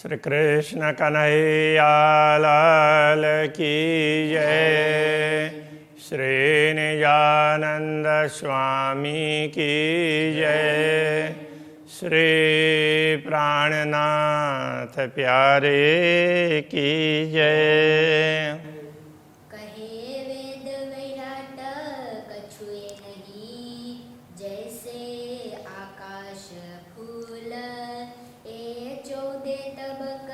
श्री कृष्ण कन्हैया लाल की जय। श्री निजानंद स्वामी की जय। श्री प्राणनाथ प्यारे की जय। कहे वेद विराट कछुए नहीं, जैसे आकाश फूल ए 14 तबक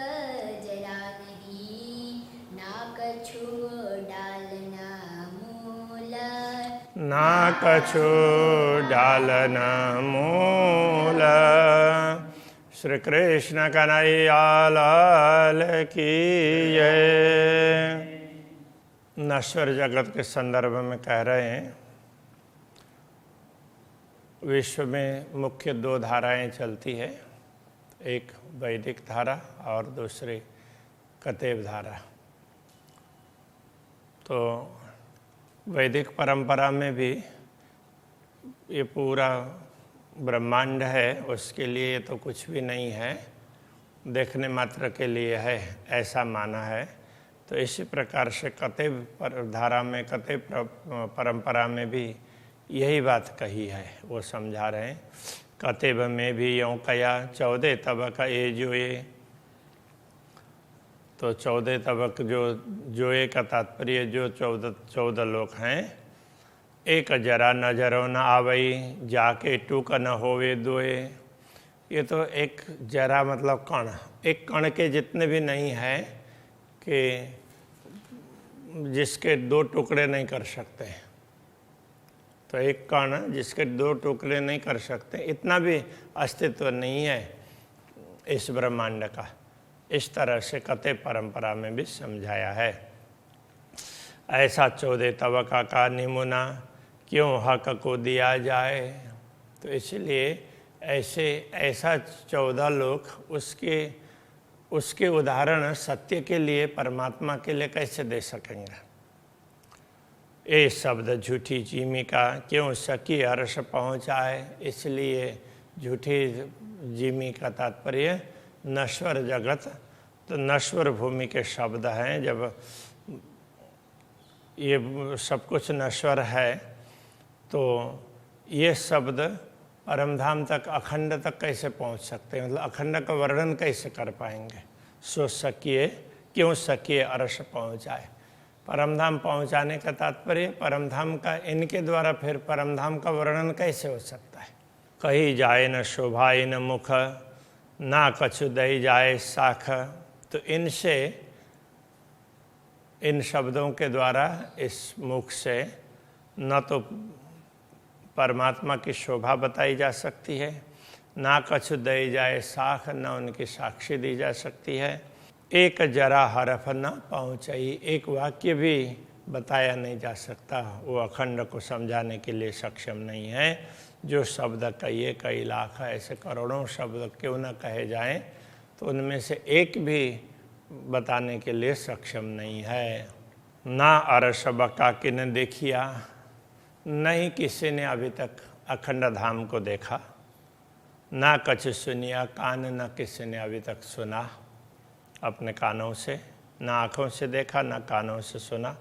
जरा नहीं, ना कछु डाल ना मूल। ना कछु डाल न मूल। श्री कृष्ण कन्हैया लाल की जय। नश्वर जगत के संदर्भ में कह रहे हैं, विश्व में मुख्य दो धाराएं चलती है, एक वैदिक धारा और दूसरी कतेव धारा। तो वैदिक परंपरा में भी ये पूरा ब्रह्मांड है, उसके लिए तो कुछ भी नहीं है, देखने मात्र के लिए है, ऐसा माना है। तो इसी प्रकार से कतेव धारा में, कतेव परंपरा में भी यही बात कही है, वो समझा रहे हैं। कतेव में भी यों कया 14 तबक ये जोए। तो 14 तबक जोए का तात्पर्य जो 14 लोक हैं। एक जरा नजरों न आवई, जाके टूक न होवे दोए। ये तो एक जरा मतलब कण, एक कण के जितने भी नहीं है कि जिसके 2 टुकड़े नहीं कर सकते। तो एक कण जिसके 2 टुकड़े नहीं कर सकते, इतना भी अस्तित्व नहीं है इस ब्रह्मांड का। इस तरह से कतेव परंपरा में भी समझाया है। ऐसा 14 तबका का निमुना क्यों हक को दिया जाए। तो इसलिए ऐसा 14 लोक उसके उदाहरण सत्य के लिए, परमात्मा के लिए कैसे दे सकेंगे। ये शब्द झूठी जीमिका क्यों सकी हर्ष पहुँचाए। इसलिए झूठी जीमी का तात्पर्य नश्वर जगत, तो नश्वर भूमि के शब्द हैं। जब ये सब कुछ नश्वर है तो ये शब्द परमधाम तक, अखंड तक कैसे पहुंच सकते हैं, मतलब अखंड का वर्णन कैसे कर पाएंगे। सो सकिए क्यों सकिए अरस पहुँचाए। परमधाम पहुँचाने का तात्पर्य परमधाम का, इनके द्वारा फिर परमधाम का वर्णन कैसे हो सकता है। कही जाए न शोभाए न मुख, ना कछु दई जाए साख। तो इनसे, इन शब्दों के द्वारा, इस मुख से न तो परमात्मा की शोभा बताई जा सकती है, ना कछु दई जाए साख, न उनकी साक्षी दी जा सकती है। एक जरा हरफ न पहुँचाई, एक वाक्य भी बताया नहीं जा सकता, वो अखंड को समझाने के लिए सक्षम नहीं है। जो शब्द कई लाख ऐसे करोड़ों शब्द क्यों न कहे जाएं, तो उनमें से एक भी बताने के लिए सक्षम नहीं है। ना अरस बका किन देखिया, नहीं किसी ने अभी तक अखंड धाम को देखा। ना कछ सुनिया कान, न किसी ने अभी तक सुना अपने कानों से, ना आँखों से देखा, ना कानों से सुना।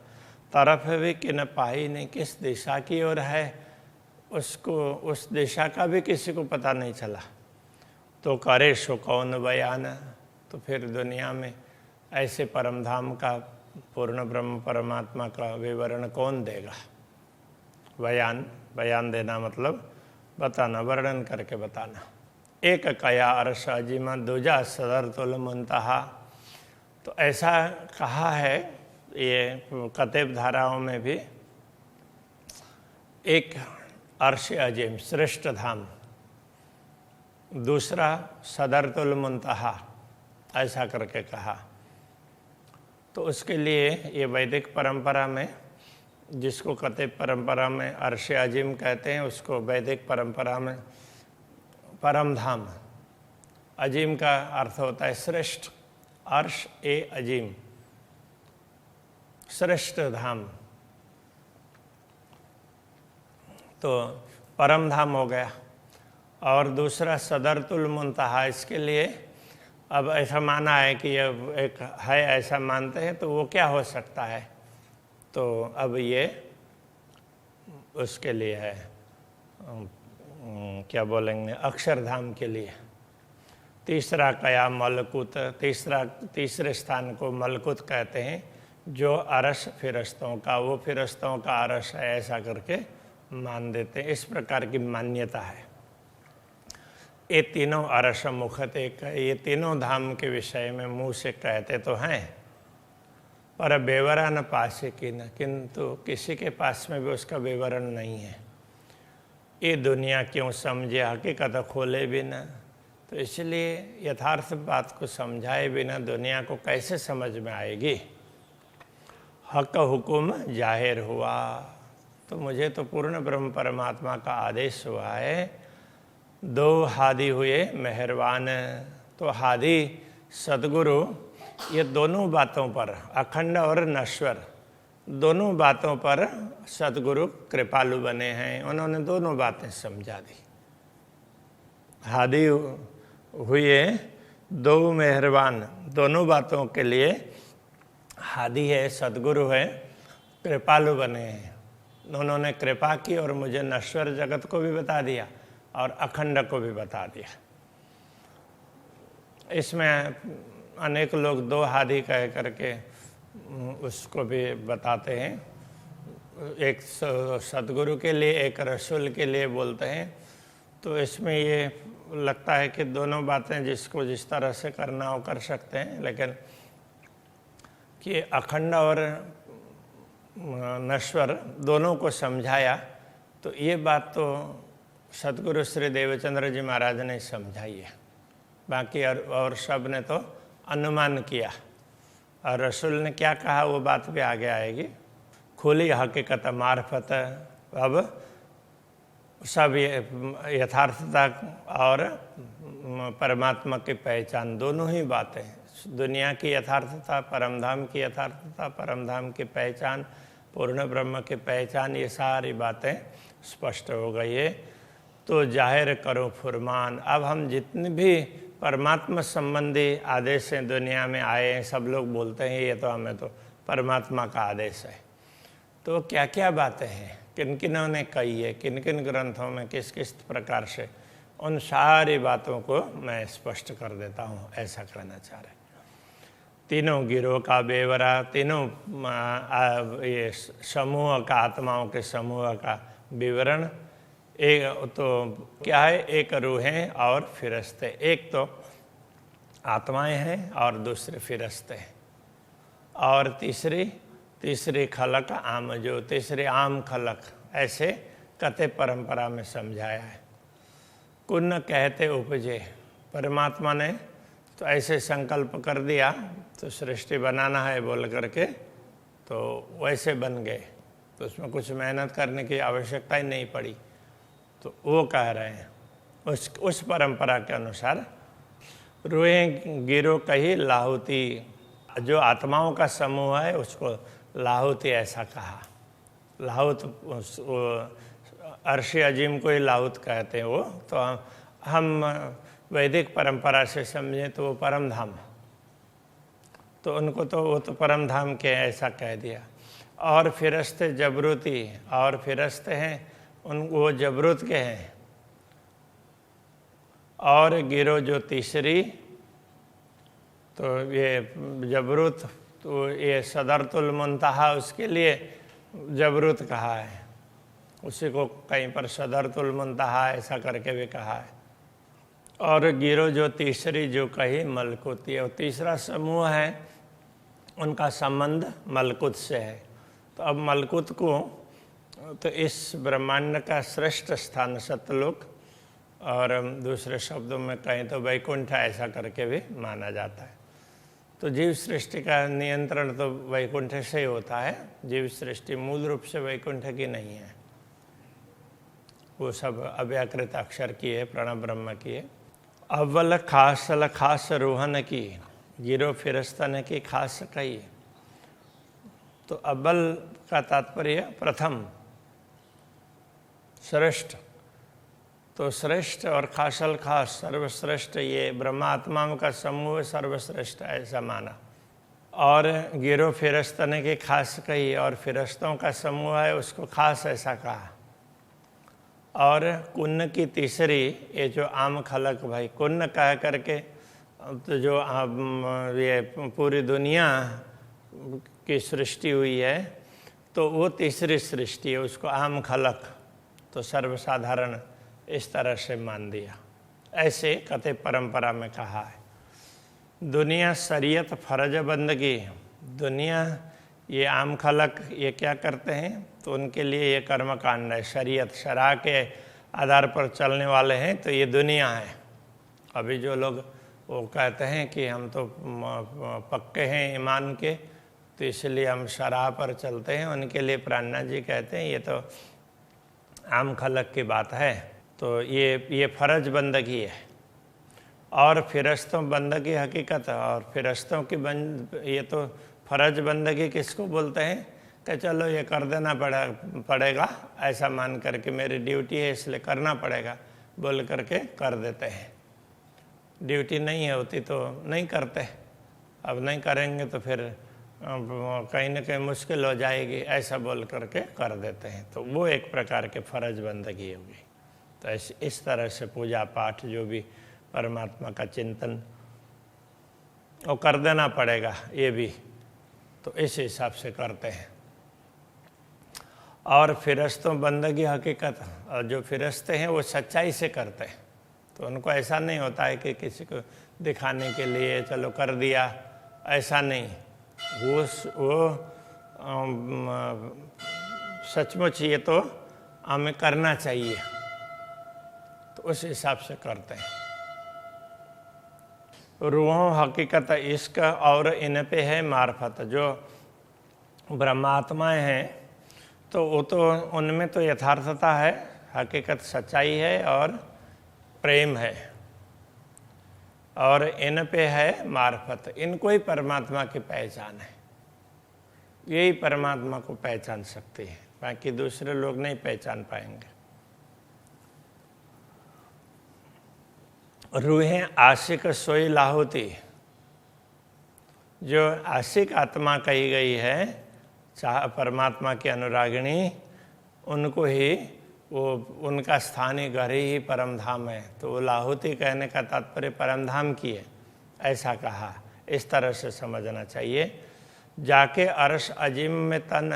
तरफ भी कि न पाई नहीं, किस दिशा की ओर है उसको, उस दिशा का भी किसी को पता नहीं चला। तो करे सो कौन बयान। तो फिर दुनिया में ऐसे परमधाम का, पूर्ण ब्रह्म परमात्मा का विवरण कौन देगा। बयान देना मतलब बताना, वर्णन करके बताना। एक कया अर्श अजीमा, दूजा सदर तुल मुंतहा। तो ऐसा कहा है ये कतेव धाराओं में भी। एक अर्श अजीम, श्रेष्ठ धाम, दूसरा सदर तुल मुंतहा, ऐसा करके कहा। तो उसके लिए ये वैदिक परंपरा में, जिसको कतेव परंपरा में अर्श अजीम कहते हैं, उसको वैदिक परंपरा में परमधाम। अजीम का अर्थ होता है श्रेष्ठ, अर्श ए अजीम, श्रेष्ठ धाम। तो परमधाम हो गया। और दूसरा सदरतुल मुंतहा, इसके लिए अब ऐसा माना है कि ये एक है, ऐसा मानते हैं, तो वो क्या हो सकता है? तो अब ये उसके लिए है, क्या बोलेंगे, अक्षरधाम के लिए। तीसरा कया मलकुत, तीसरे स्थान को मलकुत कहते हैं, जो अरस फिरस्तों का, वो फिरस्तों का अरस है, ऐसा करके मान देते हैं। इस प्रकार की मान्यता है। ये तीनों अरस मुखत एक, ये तीनों धाम के विषय में मुंह से कहते तो हैं, पर विवरण पासे की न, किंतु किसी के पास में भी उसका विवरण नहीं है। ये दुनिया क्यों समझे, हकीकत खोले बिना, तो इसलिए यथार्थ बात को समझाए बिना दुनिया को कैसे समझ में आएगी। हक हुकुम जाहिर हुआ, तो मुझे तो पूर्ण ब्रह्म परमात्मा का आदेश हुआ है। दो हादी हुए मेहरबान, तो हादी सदगुरु ये दोनों बातों पर, अखंड और नश्वर, दोनों बातों पर सदगुरु कृपालु बने हैं। उन्होंने दोनों बातें समझा दी। हादी हुए दो मेहरबान, दोनों बातों के लिए हादी है, सदगुरु है, कृपालु बने हैं। उन्होंने कृपा की और मुझे नश्वर जगत को भी बता दिया और अखंड को भी बता दिया। इसमें अनेक लोग दो हादी कह करके उसको भी बताते हैं, एक सदगुरु के लिए, एक रसूल के लिए बोलते हैं। तो इसमें ये लगता है कि दोनों बातें जिसको जिस तरह से करना हो कर सकते हैं, लेकिन कि अखंड और नश्वर दोनों को समझाया, तो ये बात तो सदगुरु श्री देवचंद्र जी महाराज ने समझाई है। बाकी और सब ने तो अनुमान किया, और रसूल ने क्या कहा वो बात भी आगे आएगी। खुली हकीकत मार्फत, अब सब यथार्थता और परमात्मा की पहचान, दोनों ही बातें, दुनिया की यथार्थता, परमधाम की यथार्थता, परमधाम की पहचान, पूर्ण ब्रह्म की पहचान, ये सारी बातें स्पष्ट हो गई है। तो जाहिर करो फुरमान। अब हम जितने भी परमात्मा संबंधी आदेश हैं दुनिया में आए हैं, सब लोग बोलते हैं ये तो हमें तो परमात्मा का आदेश है। तो क्या क्या बातें हैं, किन किनों ने कही है, किन किन ग्रंथों में किस किस प्रकार से, उन सारी बातों को मैं स्पष्ट कर देता हूँ, ऐसा कहना चाह रहे। तीनों गिरोह का बेवरा, तीनों ये समूह का, आत्माओं के समूह का विवरण। एक तो क्या है, एक रूहें और फिरस्ते। एक तो आत्माएं हैं और दूसरे फिरस्ते हैं, और तीसरी खलक आम, जो तीसरी आम खलक, ऐसे कथे परंपरा में समझाया है। कुन कहते उपजे, परमात्मा ने तो ऐसे संकल्प कर दिया, तो सृष्टि बनाना है बोल करके, तो वैसे बन गए, तो उसमें कुछ मेहनत करने की आवश्यकता ही नहीं पड़ी। तो वो कह रहे हैं उस परंपरा के अनुसार रूहें गिरो कही लाहुती, जो आत्माओं का समूह है उसको लाहुती ऐसा कहा। लाहुत अर्श अजीम को ही लाहुत कहते हैं वो, तो हम वैदिक परंपरा से समझें तो वो परम धाम, तो उनको तो वो तो परम धाम के ऐसा कह दिया। और फिरस्ते जबरूती, और फिरस्ते हैं उन वो जबरूत के हैं। और गिरो जो तीसरी, तो ये जबरूत, तो ये सदरतुल मुंतहा, उसके लिए जबरूत कहा है, उसी को कहीं पर सदरतुल मुंतहा ऐसा करके भी कहा है। और गिरो जो तीसरी जो कही मलकुती, और तीसरा समूह है उनका संबंध मलकुत से है। तो अब मलकुत को तो इस ब्रह्मांड का श्रेष्ठ स्थान सतलोक, और दूसरे शब्दों में कहें तो वैकुंठ ऐसा करके भी माना जाता है। तो जीव सृष्टि का नियंत्रण तो वैकुंठ से ही होता है, जीव सृष्टि मूल रूप से वैकुंठ की नहीं है, वो सब अव्याकृत अक्षर की है, प्रणव ब्रह्म की है। अव्वल खास रोहन की, गिरो फिरस्तन की खास कही। तो अव्वल का तात्पर्य प्रथम, श्रेष्ठ। तो तो श्रेष्ठ और खासल खास सर्वश्रेष्ठ ये ब्रह्मात्माओं का समूह सर्वश्रेष्ठ ऐसा माना। और गिरो फिरस्तने की खास कही और फिरस्तों का समूह है उसको खास ऐसा कहा। और कुन्न की तीसरी ये जो आम खलक भाई कुन्न कह करके तो जो ये पूरी दुनिया की सृष्टि हुई है तो वो तीसरी सृष्टि है उसको आम खलक तो सर्वसाधारण इस तरह से मान दिया। ऐसे कथे परंपरा में कहा है। दुनिया शरीयत फर्ज बंदगी, दुनिया ये आम खलक ये क्या करते हैं तो उनके लिए ये कर्म कांड है। शरीयत शरा के आधार पर चलने वाले हैं तो ये दुनिया है। अभी जो लोग वो कहते हैं कि हम तो पक्के हैं ईमान के तो इसलिए हम शराह पर चलते हैं, उनके लिए प्राणनाथ जी कहते हैं ये तो आम खलक की बात है। तो ये फर्ज बंदगी है। और फिरस्तों बंदगी हकीकत है। और फिरस्तों की ये तो फर्ज बंदगी किसको बोलते हैं कि चलो ये कर देना पड़ेगा ऐसा मान करके मेरी ड्यूटी है इसलिए करना पड़ेगा बोल करके कर देते हैं। ड्यूटी नहीं होती तो नहीं करते, अब नहीं करेंगे तो फिर कहीं ना कहीं मुश्किल हो जाएगी ऐसा बोल करके कर देते हैं। तो वो एक प्रकार के फर्ज बंदगी होगी। तो इस तरह से पूजा पाठ जो भी परमात्मा का चिंतन वो कर देना पड़ेगा ये भी, तो इस हिसाब से करते हैं। और फिरस्तों बंदगी हकीकत, और जो फिरस्ते हैं वो सच्चाई से करते हैं। तो उनको ऐसा नहीं होता है कि किसी को दिखाने के लिए चलो कर दिया, ऐसा नहीं। वो सचमुच ये तो हमें करना चाहिए तो उस हिसाब से करते हैं। रूहों हकीकत इश्क और इन पे है मार्फत। जो ब्रह्मात्माएं हैं तो वो तो उनमें तो यथार्थता है, हकीकत सच्चाई है और प्रेम है। और इन पे है मार्फत, इनको ही परमात्मा की पहचान है। यही परमात्मा को पहचान सकती है, बाकी दूसरे लोग नहीं पहचान पाएंगे। रूहें आशिक सोई लाहुती, जो आशिक आत्मा कही गई है चाह परमात्मा की अनुरागिणी, उनको ही वो उनका स्थानीय घर ही परम धाम है। तो वो लाहुती कहने का तात्पर्य परम धाम की है ऐसा कहा। इस तरह से समझना चाहिए। जाके अर्श अजीम में तन,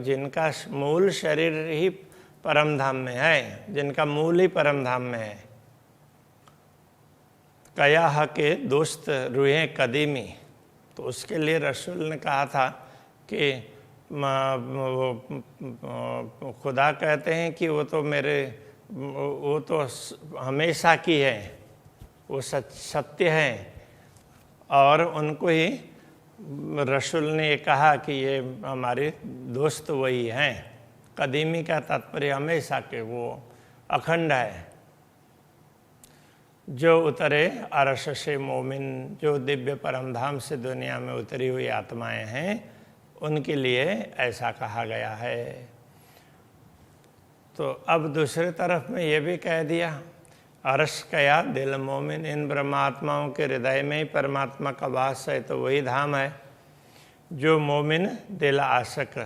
जिनका मूल शरीर ही परम धाम में है, जिनका मूल ही परम धाम में है। कया के दोस्त रूहें कदीमी, तो उसके लिए रसूल ने कहा था कि खुदा कहते हैं कि वो तो हमेशा की है, वो सत्य है। और उनको ही रसूल ने ये कहा कि ये हमारे दोस्त वही हैं। कदीमी का तात्पर्य हमेशा के, वो अखंड है। जो उतरे अरश से मोमिन, जो दिव्य परमधाम से दुनिया में उतरी हुई आत्माएं हैं उनके लिए ऐसा कहा गया है। तो अब दूसरे तरफ में ये भी कह दिया, अरश कया दिल मोमिन, इन ब्रह्मात्माओं के हृदय में ही परमात्मा का वास है तो वही धाम है। जो मोमिन दिल आशक,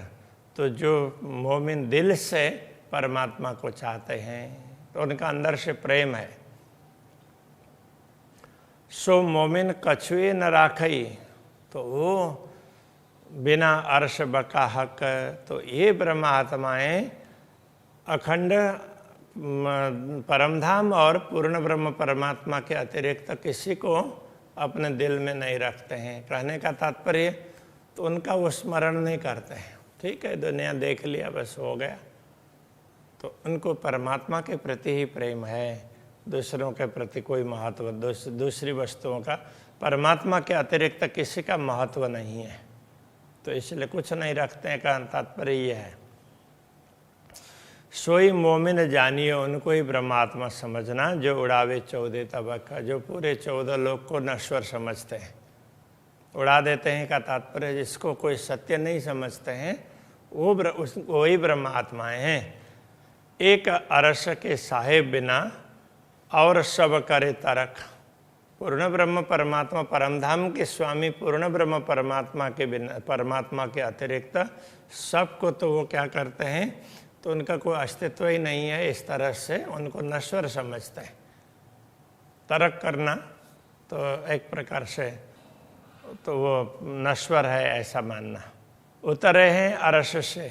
तो जो मोमिन दिल से परमात्मा को चाहते हैं तो उनका अंदर से प्रेम है। सो मोमिन कछुए न राखई, तो वो बिना अर्श बका हक, तो ये ब्रह्मात्माएं अखंड परमधाम और पूर्ण ब्रह्म परमात्मा के अतिरिक्त किसी को अपने दिल में नहीं रखते हैं। कहने का तात्पर्य तो उनका वो स्मरण नहीं करते हैं। ठीक है, दुनिया देख लिया बस हो गया। तो उनको परमात्मा के प्रति ही प्रेम है, दूसरों के प्रति कोई महत्व, दूसरी वस्तुओं का, परमात्मा के अतिरिक्त किसी का महत्व नहीं है। तो इसलिए कुछ नहीं रखते हैं का तात्पर्य ये है। सोई मोमिन जानिए, उनको ही ब्रह्मात्मा समझना जो उड़ावे 14 तबक, जो पूरे 14 लोक को नश्वर समझते हैं, उड़ा देते हैं का तात्पर्य जिसको कोई सत्य नहीं समझते हैं वो वही ब्रह्मात्माएं हैं। एक अरस के साहेब बिना और सब करे तरक। पूर्ण ब्रह्म परमात्मा परमधाम के स्वामी पूर्ण ब्रह्म परमात्मा के बिना, परमात्मा के अतिरिक्त सबको तो वो क्या करते हैं, तो उनका कोई अस्तित्व ही नहीं है, इस तरह से उनको नश्वर समझते हैं। तरक करना तो एक प्रकार से तो वो नश्वर है ऐसा मानना। उतरे हैं अरस से,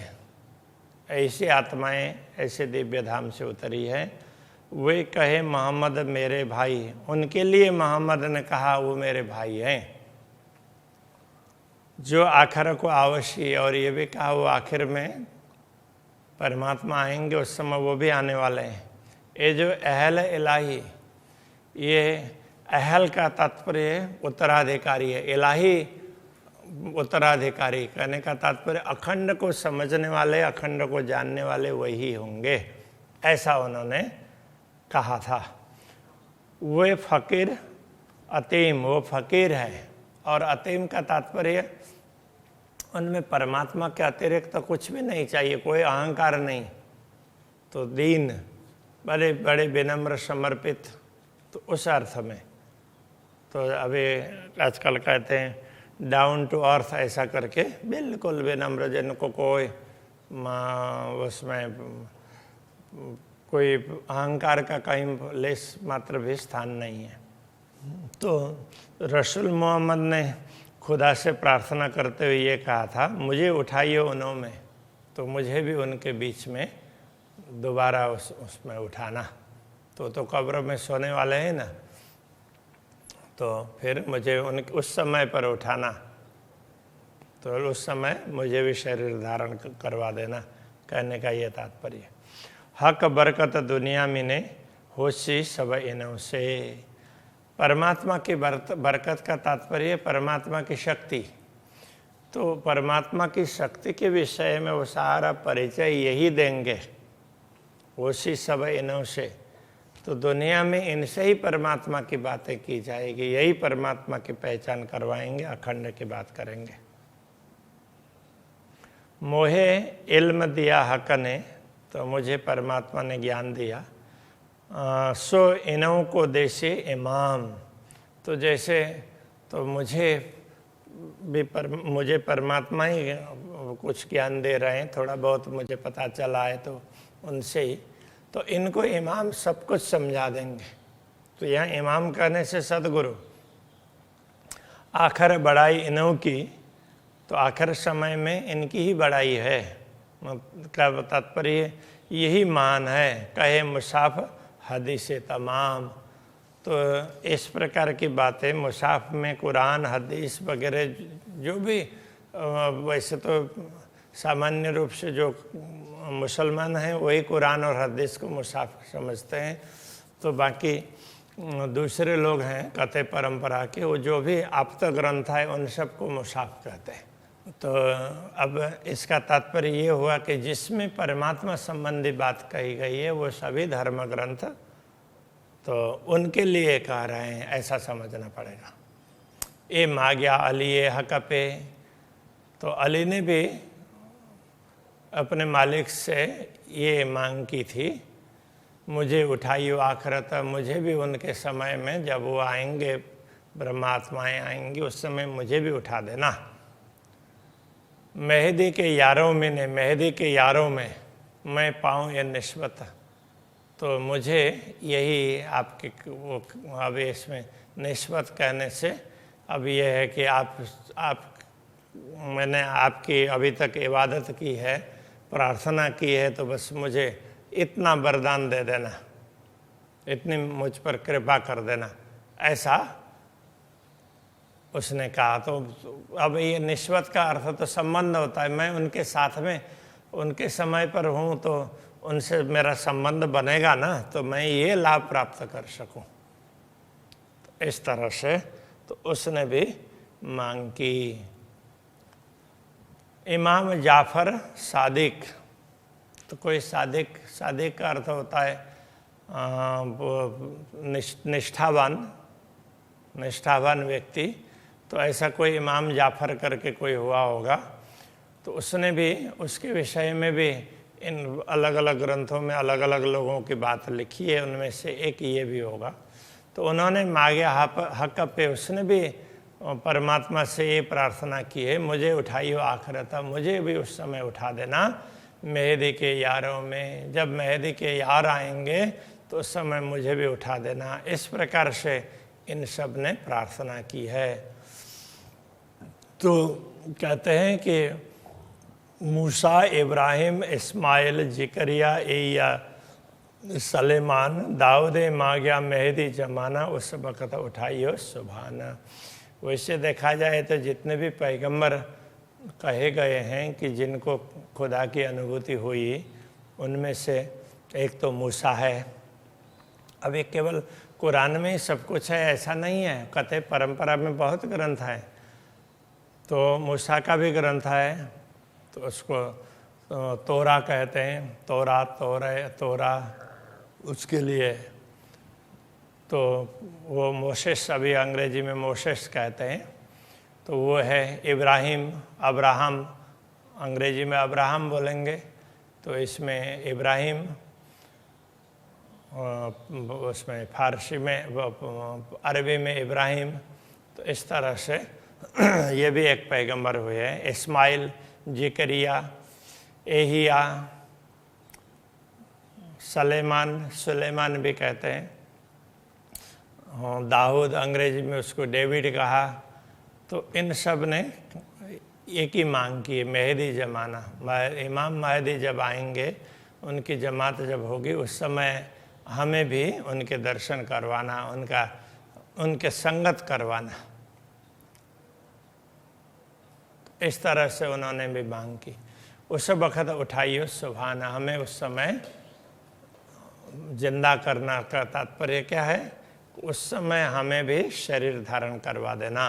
ऐसी आत्माएं ऐसे दिव्य धाम से उतरी है। वे कहे मोहम्मद मेरे भाई, उनके लिए मोहम्मद ने कहा वो मेरे भाई हैं। जो आखिर को अवश्य, और ये भी कहा वो आखिर में परमात्मा आएंगे, उस समय वो भी आने वाले हैं। ये जो अहल इलाही, ये अहल का तात्पर्य उत्तराधिकारी है, इलाही उत्तराधिकारी कहने का तात्पर्य अखंड को समझने वाले, अखंड को जानने वाले वही होंगे, ऐसा उन्होंने कहा था। वे फकीर अतीम, वो फकीर है, और अतीम का तात्पर्य उनमें परमात्मा के अतिरिक्त तो कुछ भी नहीं चाहिए, कोई अहंकार नहीं, तो दीन, बड़े बड़े विनम्र समर्पित, तो उस अर्थ में। तो अभी आजकल कहते हैं डाउन टू अर्थ ऐसा करके, बिल्कुल विनम्र, जिनको कोई उसमें कोई अहंकार का कहीं लेस मात्र भी स्थान नहीं है। तो रसूल मोहम्मद ने खुदा से प्रार्थना करते हुए ये कहा था, मुझे उठाइए उन्हों में, तो मुझे भी उनके बीच में दोबारा उसमें उठाना। तो कब्र में सोने वाले हैं ना, तो फिर मुझे उस समय पर उठाना, तो उस समय मुझे भी शरीर धारण करवा देना, कहने का ये तात्पर्य। हक बरकत दुनिया में ने होशी सब इनों से। परमात्मा की बरकत का तात्पर्य परमात्मा की शक्ति। तो परमात्मा की शक्ति के विषय में वो सारा परिचय यही देंगे, होशी सब इनों से। तो दुनिया में इनसे ही परमात्मा की बातें की जाएगी, यही परमात्मा की पहचान करवाएंगे, अखंड की बात करेंगे। मोहे इल्म दिया हक ने, तो मुझे परमात्मा ने ज्ञान दिया। सो इनों को देशे इमाम, तो जैसे तो मुझे परमात्मा ही कुछ ज्ञान दे रहे हैं, थोड़ा बहुत मुझे पता चला है तो उनसे ही, तो इनको इमाम सब कुछ समझा देंगे। तो यहाँ इमाम कहने से सदगुरु। आखिर बड़ाई इनों की, तो आखिर समय में इनकी ही बड़ाई है, क्या तात्पर्य यही मान है। कहे मुसाफ हदीस तमाम, तो इस प्रकार की बातें मुसाफ में कुरान हदीस वगैरह जो भी, वैसे तो सामान्य रूप से जो मुसलमान हैं वही कुरान और हदीस को मुसाफ समझते हैं, तो बाकी दूसरे लोग हैं कथे परंपरा के, वो जो भी आप्त ग्रंथ है उन सबको मुसाफ कहते हैं। तो अब इसका तात्पर्य ये हुआ कि जिसमें परमात्मा संबंधी बात कही गई है वो सभी धर्म ग्रंथ तो उनके लिए कह रहे हैं, ऐसा समझना पड़ेगा। ये मांग्या अली हक पे, तो अली ने भी अपने मालिक से ये मांग की थी, मुझे उठाइयो आखिरत, मुझे भी उनके समय में जब वो आएंगे, ब्रह्मात्माएं आएंगी, उस समय मुझे भी उठा देना। मेहदी के यारों में ने, मेहदी के यारों में मैं पाऊँ ये निस्बत, तो मुझे यही आपके वो अब इसमें निस्बत कहने से अब ये है कि मैंने आपकी अभी तक इबादत की है, प्रार्थना की है, तो बस मुझे इतना वरदान दे देना, इतनी मुझ पर कृपा कर देना, ऐसा उसने कहा। तो अब ये निस्बत का अर्थ तो संबंध होता है, मैं उनके साथ में उनके समय पर हूँ तो उनसे मेरा संबंध बनेगा ना, तो मैं ये लाभ प्राप्त कर सकूं। तो इस तरह से तो उसने भी मांग की। इमाम जाफर सादिक, तो कोई सादिक का अर्थ होता है निष्ठावान व्यक्ति, तो ऐसा कोई इमाम जाफर करके कोई हुआ होगा, तो उसने भी उसके विषय में भी इन अलग अलग ग्रंथों में अलग अलग लोगों की बात लिखी है, उनमें से एक ये भी होगा। तो उन्होंने मागे हक पे उसने भी परमात्मा से ये प्रार्थना की है, मुझे उठाइयो आखिरता, मुझे भी उस समय उठा देना मेहदी के यारों में, जब मेहदी के यार आएंगे तो उस समय मुझे भी उठा देना। इस प्रकार से इन सब ने प्रार्थना की है। तो कहते हैं कि मूसा, इब्राहिम, इस्माइल, जिकरिया, एया, सलेमान, दाऊद मांगा मेहदी जमाना, उस वक़्त उठाइयो सुभाना। वैसे देखा जाए तो जितने भी पैगंबर कहे गए हैं कि जिनको खुदा की अनुभूति हुई, उनमें से एक तो मूसा है। अब ये केवल कुरान में ही सब कुछ है ऐसा नहीं है, कथे परंपरा में बहुत ग्रंथ हैं। तो मूसा का भी ग्रंथ है, तो उसको तोरा कहते हैं, तोरा उसके लिए तो वो मोसेस, अभी अंग्रेजी में मोसेस कहते हैं, तो वो है। इब्राहिम, अब्राहम, अंग्रेजी में अब्राहम बोलेंगे, तो इसमें इब्राहिम, उसमें फारसी में, अरबी में इब्राहिम। तो इस तरह से ये भी एक पैगंबर हुए हैं। इस्माइल, जिकरिया, एहिया, सुलेमान भी कहते हैं, दाऊद, अंग्रेजी में उसको डेविड कहा। तो इन सब ने एक ही मांग की, मेहदी जमाना, इमाम महदी जब आएंगे, उनकी जमात जब होगी, उस समय हमें भी उनके दर्शन करवाना, उनके संगत करवाना। इस तरह से उन्होंने भी मांग की। उस वक़्त उठाइयो सुभाना, हमें उस समय जिंदा करना का तात्पर्य क्या है? उस समय हमें भी शरीर धारण करवा देना।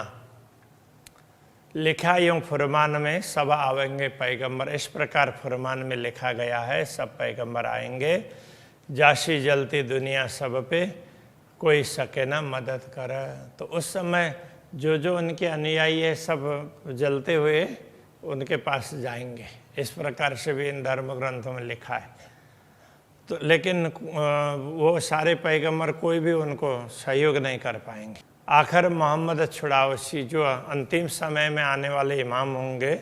लिखा यूं फुरमान में सब आवेंगे पैगंबर, इस प्रकार फुरमान में लिखा गया है सब पैगंबर आएंगे। जाशी जलती दुनिया सब पे, कोई सके ना मदद कर। तो उस समय जो जो उनके अनुयायी है सब जलते हुए उनके पास जाएंगे। इस प्रकार से भी इन धर्म ग्रंथों में लिखा है। तो लेकिन वो सारे पैगंबर कोई भी उनको सहयोग नहीं कर पाएंगे। आखिर मोहम्मद छुड़ावसी, जो अंतिम समय में आने वाले इमाम होंगे,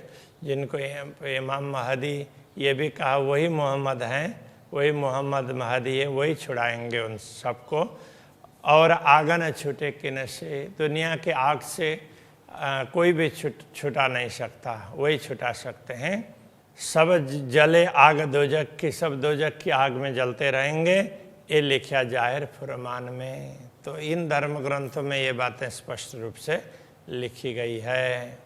जिनको इमाम महदी ये भी कहा, वही मोहम्मद हैं, वही मोहम्मद महदी है, वही छुड़ाएंगे उन सबको। और आग न छूटे किन से, दुनिया के आग से कोई भी छुटा नहीं सकता, वही छुटा सकते हैं। सब जले आग दोजक की, सब दोजक की आग में जलते रहेंगे, ये लिखा जाहिर फुरमान में। तो इन धर्म ग्रंथों में ये बातें स्पष्ट रूप से लिखी गई है।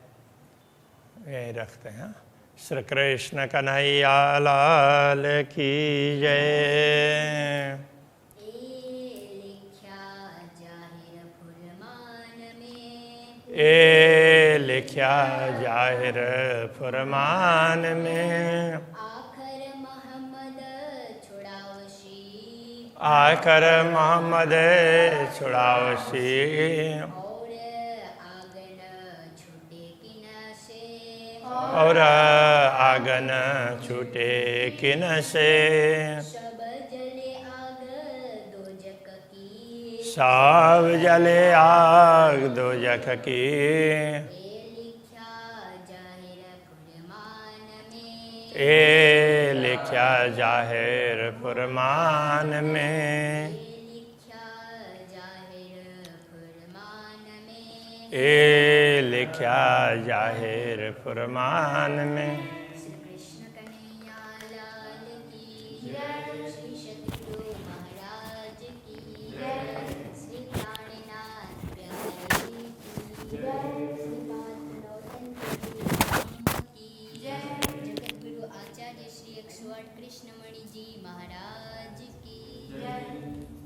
यही रखते हैं। श्री कृष्ण कन्हैया लाल की जय। ए लिखा जाहिर फरमान में, आखर मोहम्मद छुड़ावसी, और आगन छूटे किन से, सब जले आग दोजख की। ए लिखा जाहिर फरमान में, ए लिखा जाहिर फरमान में। कृष्णमणि जी महाराज की जय।